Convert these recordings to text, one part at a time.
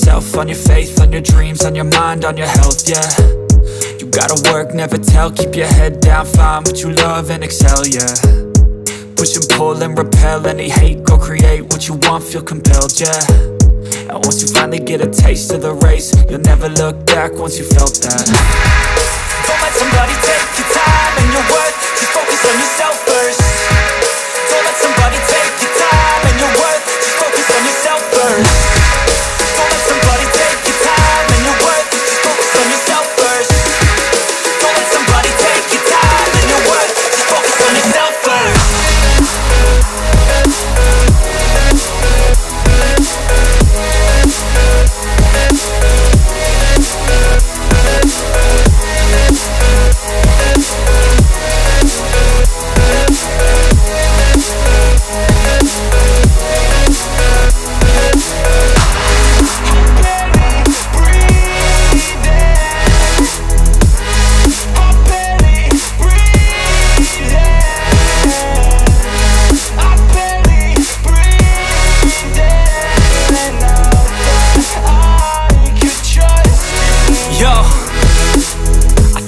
yourself, on your faith, on your dreams, on your mind, on your health, yeah. You gotta work, never tell, keep your head down, find what you love and excel, yeah. Push and pull and repel any hate, go create what you want, feel compelled, yeah. And once you finally get a taste of the race, you'll never look back once you felt that. Don't let somebody take your time and your worth, just focus on yourself first. Don't let somebody take your time and your worth, just focus on yourself first. Don't let somebody take your time and your worth, just focus on yourself first. Don't let somebody take your time and your worth, just focus on yourself first.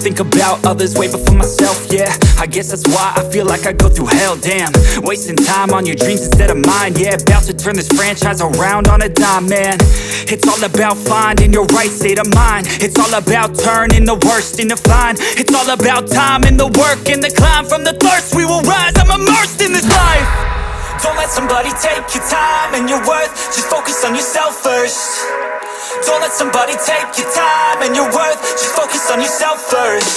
Think about others way before myself, yeah. I guess that's why I feel like I go through hell, damn. Wasting time on your dreams instead of mine, yeah. About to turn this franchise around on a dime, man. It's all about finding your right state of mind. It's all about turning the worst into fine. It's all about time and the work and the climb. From the thirst we will rise, I'm immersed in this life. Don't let somebody take your time and your worth, just focus on yourself first. Don't let somebody take your time and your worth, just focus on yourself first.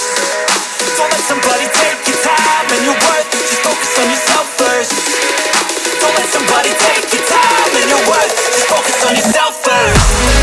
Don't let somebody take your time and your worth, just focus on yourself first. Don't let somebody take your time and your worth, just focus on yourself first.